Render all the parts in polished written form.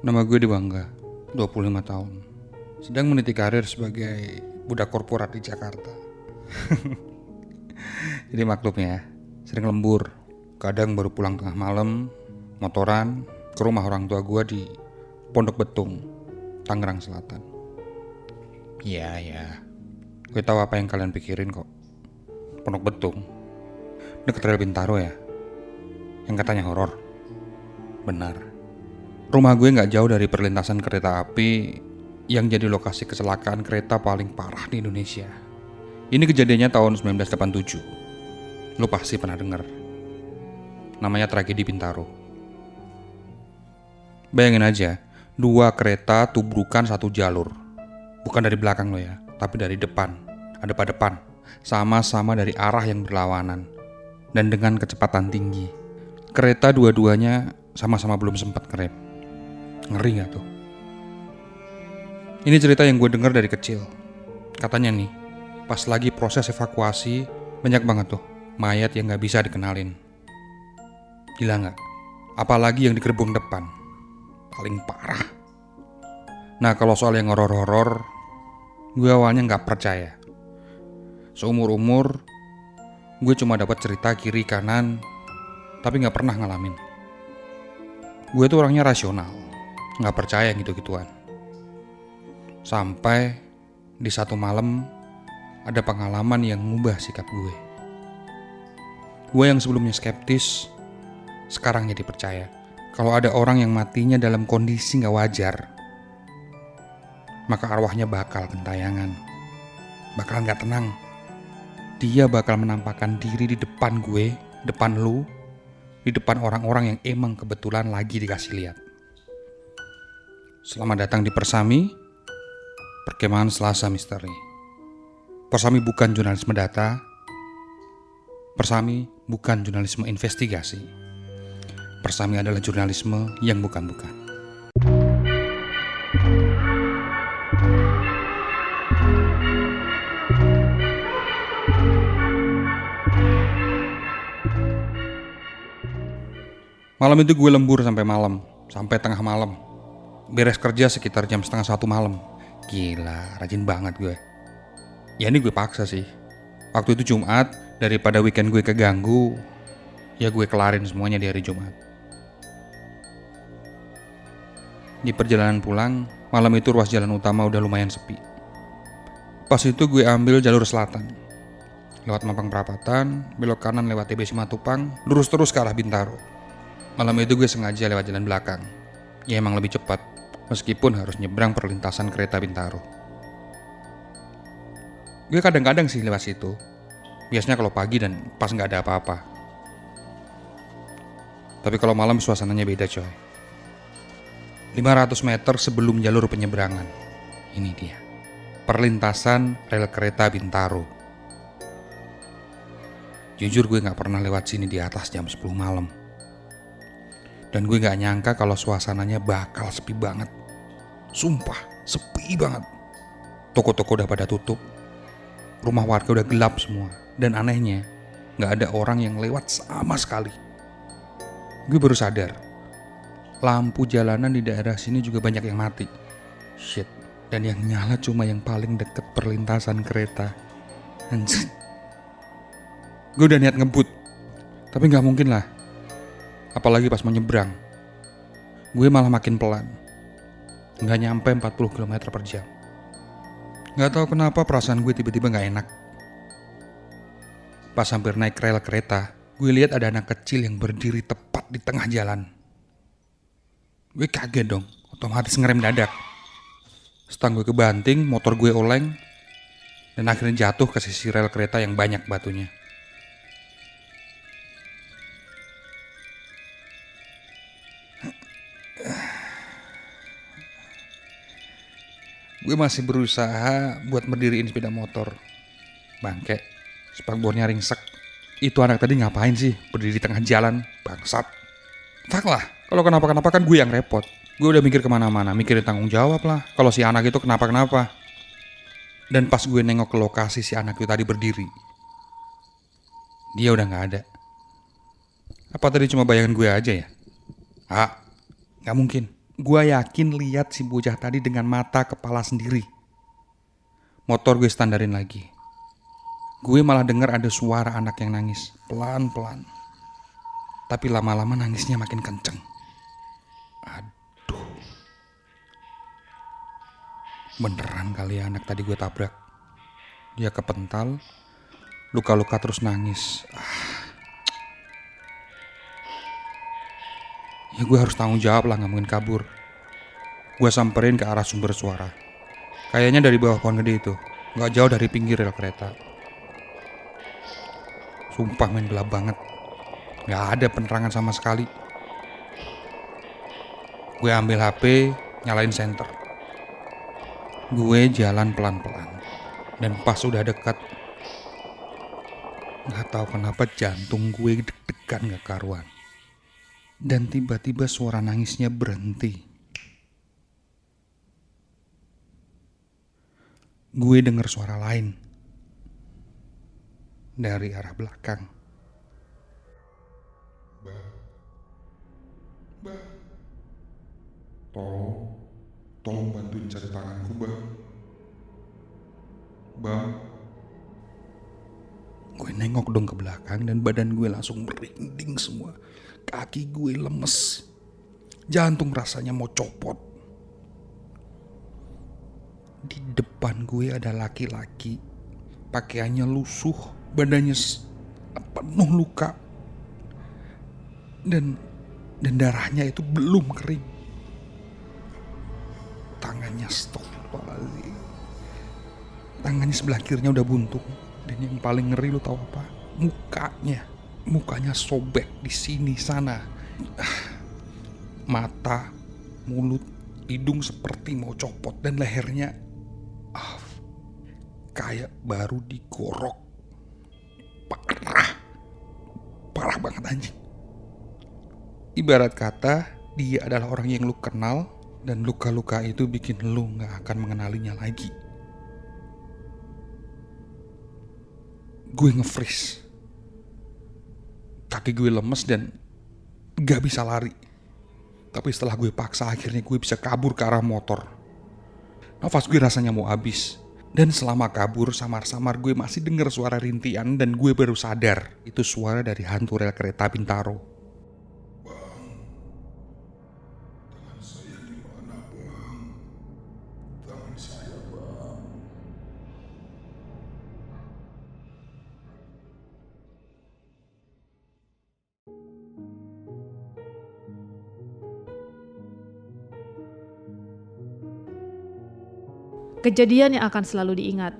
Nama gue Dewangga, 25 tahun. Sedang meniti karir sebagai budak korporat di Jakarta. Jadi maklum ya, sering lembur. Kadang baru pulang tengah malam, motoran ke rumah orang tua gue di Pondok Betung, Tangerang Selatan. Iya, gue tahu apa yang kalian pikirin kok. Pondok Betung, deket rel Bintaro ya, yang katanya horor. Benar. Rumah gue gak jauh dari perlintasan kereta api yang jadi lokasi kecelakaan kereta paling parah di Indonesia. Ini kejadiannya tahun 1987. Lo pasti pernah dengar. Namanya tragedi Bintaro. Bayangin aja, 2 kereta tubrukan satu jalur. Bukan dari belakang lo ya, tapi dari depan. Ada pada depan. Sama-sama dari arah yang berlawanan. Dan dengan kecepatan tinggi. Kereta dua-duanya sama-sama belum sempat ngerem. Ngeri gak tuh? Ini cerita yang gue dengar dari kecil. Katanya nih, pas lagi proses evakuasi, banyak banget tuh mayat yang gak bisa dikenalin. Gila gak? Apalagi yang di gerbong depan. Paling parah. Nah kalau soal yang horor-horor, gue awalnya gak percaya. Seumur-umur, gue cuma dapat cerita kiri kanan, tapi gak pernah ngalamin. Gue tuh orangnya rasional, gak percaya gitu-gituan. Sampai di satu malam ada pengalaman yang ngubah sikap gue. Gue yang sebelumnya skeptis, sekarang jadi percaya kalau ada orang yang matinya dalam kondisi gak wajar, maka arwahnya bakal gentayangan, bakal gak tenang. Dia bakal menampakkan diri di depan gue, depan lu, di depan orang-orang yang emang kebetulan lagi dikasih lihat. Selamat datang di Persami, Perkemahan Selasa Misteri. Persami bukan jurnalisme data. Persami bukan jurnalisme investigasi. Persami adalah jurnalisme yang bukan-bukan. Malam itu gue lembur sampai malam, sampai tengah malam. Beres kerja sekitar jam 12:30 malam. Gila, rajin banget gue. Ya ini gue paksa sih. Waktu itu Jumat, daripada weekend gue keganggu, ya gue kelarin semuanya di hari Jumat. Di perjalanan pulang, malam itu ruas jalan utama udah lumayan sepi. Pas itu gue ambil jalur selatan. Lewat Mampang Perapatan, belok kanan lewat TB Simatupang, lurus terus ke arah Bintaro. Malam itu gue sengaja lewat jalan belakang. Ya emang lebih cepat, meskipun harus nyebrang perlintasan kereta Bintaro. Gue kadang-kadang sih lewat situ. Biasanya kalau pagi dan pas gak ada apa-apa. Tapi kalau malam suasananya beda coy. 500 meter sebelum jalur penyeberangan. Ini dia, perlintasan rel kereta Bintaro. Jujur gue gak pernah lewat sini di atas jam 10 malam. Dan gue gak nyangka kalau suasananya bakal sepi banget. Sumpah, sepi banget. Toko-toko udah pada tutup. Rumah warga udah gelap semua. Dan anehnya, gak ada orang yang lewat sama sekali. Gue baru sadar, lampu jalanan di daerah sini juga banyak yang mati. Shit, dan yang nyala cuma yang paling deket perlintasan kereta. Anjir. Gue udah niat ngebut, tapi gak mungkin lah. Apalagi pas mau nyebrang. Gue malah makin pelan. Gak nyampe 40 km per jam. Gak tahu kenapa perasaan gue tiba-tiba gak enak. Pas hampir naik rel kereta, gue lihat ada anak kecil yang berdiri tepat di tengah jalan. Gue kaget dong, otomatis ngerem dadak. Setang gue kebanting, motor gue oleng, dan akhirnya jatuh ke sisi rel kereta yang banyak batunya. Gue masih berusaha buat berdiriin sepeda motor. Bangke, spakbornya ringsek. Itu anak tadi ngapain sih berdiri di tengah jalan? Bangsat. Tak lah, kalau kenapa-kenapa kan gue yang repot. Gue udah mikir kemana-mana, mikirin tanggung jawab lah. Kalau si anak itu kenapa-kenapa. Dan pas gue nengok ke lokasi si anak itu tadi berdiri, dia udah gak ada. Apa tadi cuma bayangan gue aja ya? Gak mungkin. Gue yakin lihat si bocah tadi dengan mata kepala sendiri. Motor gue standarin lagi. Gue malah dengar ada suara anak yang nangis pelan-pelan. Tapi lama-lama nangisnya makin kenceng. Aduh. Beneran kali ya anak tadi gue tabrak. Dia kepental, luka-luka terus nangis. Ya gue harus tanggung jawab lah, gak mungkin kabur. Gue samperin ke arah sumber suara. Kayaknya dari bawah pohon gede itu, gak jauh dari pinggir rel kereta. Sumpah men, gelap banget. Gak ada penerangan sama sekali. Gue ambil HP, nyalain senter. Gue jalan pelan-pelan. Dan pas udah dekat, gak tahu kenapa jantung gue deg-degan gak karuan. Dan tiba-tiba suara nangisnya berhenti. Gue dengar suara lain dari arah belakang. Bang, tolong bantuin cari tanganku, Bang. Gue nengok dong ke belakang dan badan gue langsung merinding semua. Kaki gue lemes, jantung rasanya mau copot. Di depan gue ada laki-laki, pakaiannya lusuh, badannya penuh luka, dan darahnya itu belum kering. Tangannya astagfirullahaladzim. Tangannya sebelah kirinya udah buntung. Dan yang paling ngeri lo tau apa? Mukanya sobek di sini sana. Mata, mulut, hidung seperti mau copot. Dan lehernya kayak baru digorok. Parah banget anjing. Ibarat kata dia adalah orang yang lu kenal, dan luka-luka itu bikin lu gak akan mengenalinya lagi. Gue nge-freeze. Kaki gue lemes dan gak bisa lari. Tapi setelah gue paksa, akhirnya gue bisa kabur ke arah motor. Nafas gue rasanya mau habis. Dan selama kabur, samar-samar gue masih dengar suara rintian. Dan gue baru sadar itu suara dari hantu rel kereta Bintaro. Bang, tangan saya di mana, Bang? Tangan saya, Bang. Kejadian yang akan selalu diingat,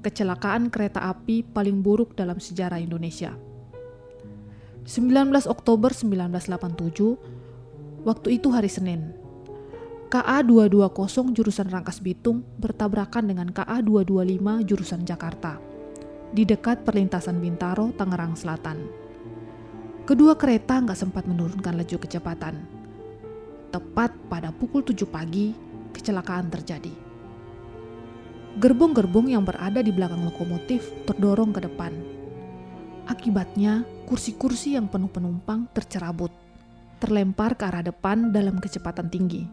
kecelakaan kereta api paling buruk dalam sejarah Indonesia. 19 Oktober 1987, waktu itu hari Senin. KA 220 jurusan Rangkas Bitung bertabrakan dengan KA 225 jurusan Jakarta, di dekat perlintasan Bintaro, Tangerang Selatan. Kedua kereta nggak sempat menurunkan laju kecepatan. Tepat pada pukul 7 pagi, kecelakaan terjadi. Gerbong-gerbong yang berada di belakang lokomotif terdorong ke depan. Akibatnya, kursi-kursi yang penuh penumpang tercerabut, terlempar ke arah depan dalam kecepatan tinggi.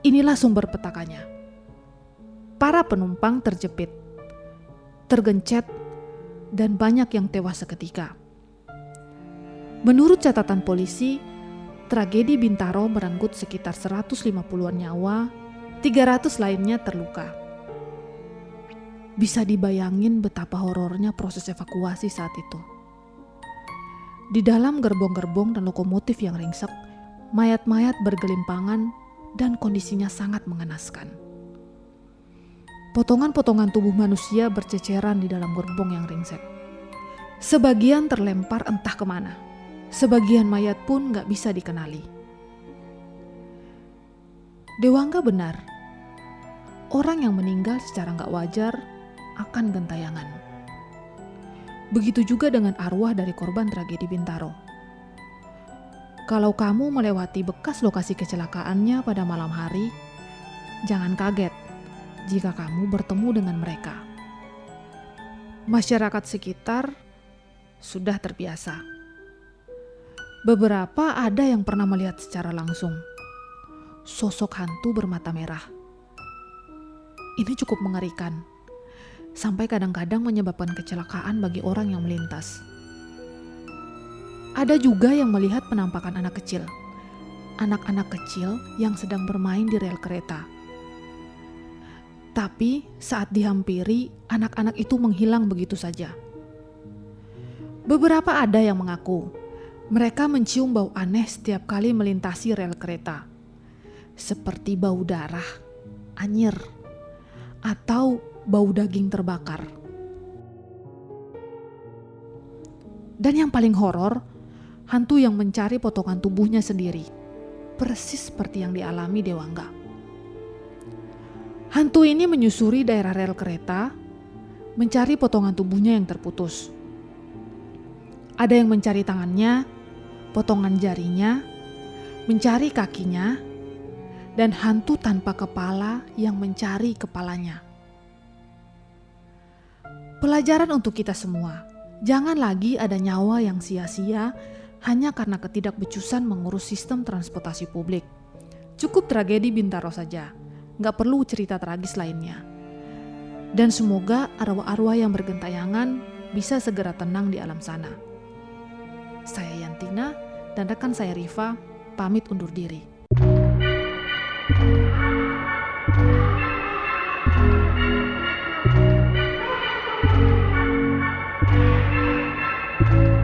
Inilah sumber petakannya. Para penumpang terjepit, tergencet, dan banyak yang tewas seketika. Menurut catatan polisi, tragedi Bintaro merenggut sekitar 150-an nyawa, 300 lainnya terluka. Bisa dibayangin betapa horornya proses evakuasi saat itu. Di dalam gerbong-gerbong dan lokomotif yang ringsek, mayat-mayat bergelimpangan dan kondisinya sangat mengenaskan. Potongan-potongan tubuh manusia berceceran di dalam gerbong yang ringsek. Sebagian terlempar entah kemana. Sebagian mayat pun gak bisa dikenali. Dewangga benar. Orang yang meninggal secara gak wajar akan gentayangan. Begitu juga dengan arwah dari korban tragedi Bintaro. Kalau kamu melewati bekas lokasi kecelakaannya pada malam hari, jangan kaget jika kamu bertemu dengan mereka. Masyarakat sekitar sudah terbiasa. Beberapa ada yang pernah melihat secara langsung sosok hantu bermata merah. Ini cukup mengerikan, sampai kadang-kadang menyebabkan kecelakaan bagi orang yang melintas. Ada juga yang melihat penampakan anak kecil. Anak-anak kecil yang sedang bermain di rel kereta. Tapi saat dihampiri, anak-anak itu menghilang begitu saja. Beberapa ada yang mengaku mereka mencium bau aneh setiap kali melintasi rel kereta. Seperti bau darah, anyir, atau bau daging terbakar. Dan yang paling horor, hantu yang mencari potongan tubuhnya sendiri, persis seperti yang dialami Dewangga. Hantu ini menyusuri daerah rel kereta, mencari potongan tubuhnya yang terputus. Ada yang mencari tangannya, potongan jarinya, mencari kakinya, dan hantu tanpa kepala yang mencari kepalanya. Pelajaran untuk kita semua, jangan lagi ada nyawa yang sia-sia hanya karena ketidakbecusan mengurus sistem transportasi publik. Cukup tragedi Bintaro saja, gak perlu cerita tragis lainnya. Dan semoga arwah-arwah yang bergentayangan bisa segera tenang di alam sana. Saya Yantina dan rekan saya Riva pamit undur diri.